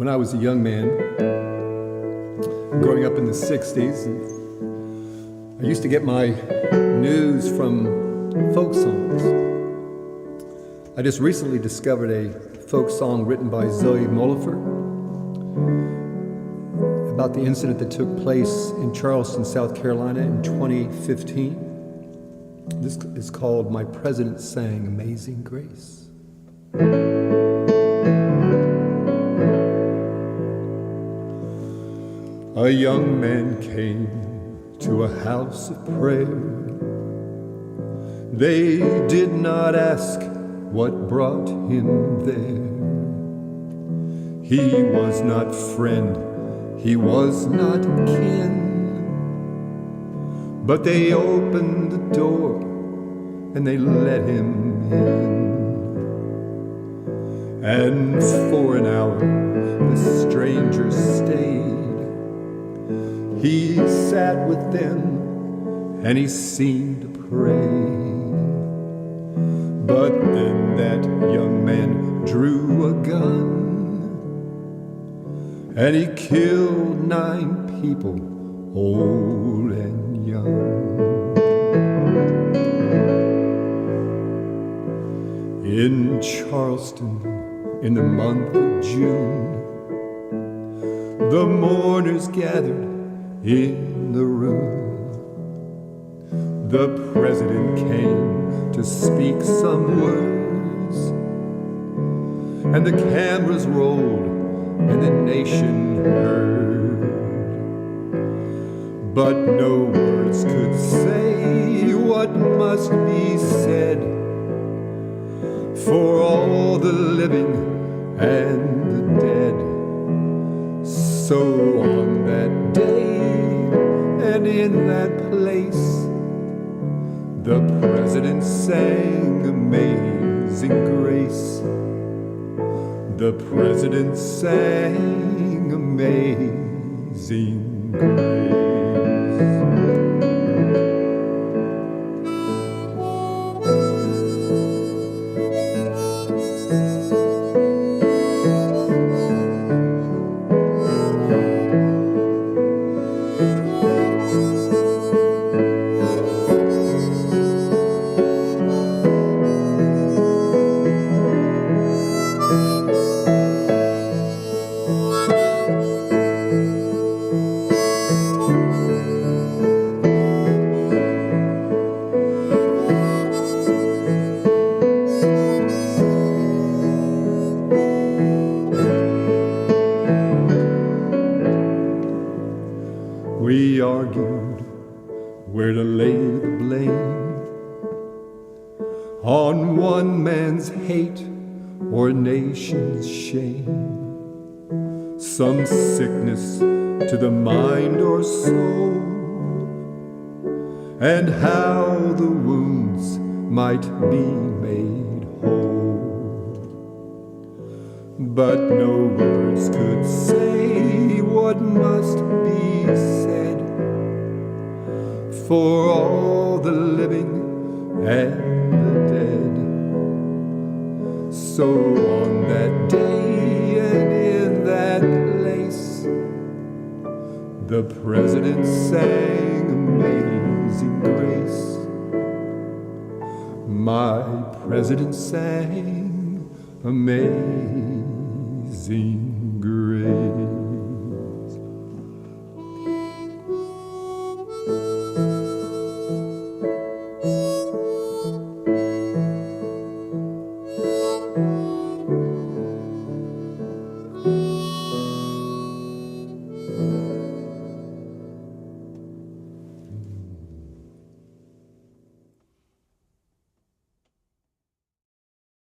When I was a young man, growing up in the 60s, I used to get my news from folk songs. I just recently discovered a folk song written by Zoe Molifer about the incident that took place in Charleston, South Carolina in 2015. This is called My President Sang Amazing Grace. A young man came to a house of prayer. They did not ask what brought him there. He was not friend, he was not kin, but they opened the door and they let him in. And for an hour the stranger stayed. He sat with them and he seemed to pray. But then that young man drew a gun and he killed 9 people, old and young. In Charleston, in the month of June, the mourners gathered in the room. The president came to speak some words, and the cameras rolled and the nation heard. But no words could say what must be said for all the living and the dead. So on that day and in that place, the president sang Amazing Grace. The president sang Amazing Grace. We argued where to lay the blame, on one man's hate or a nation's shame, some sickness to the mind or soul, and how the wounds might be made whole. But no words could say what must be said for all the living and the dead. So on that day and in that place, the president sang Amazing Grace. My president sang Amazing Grace.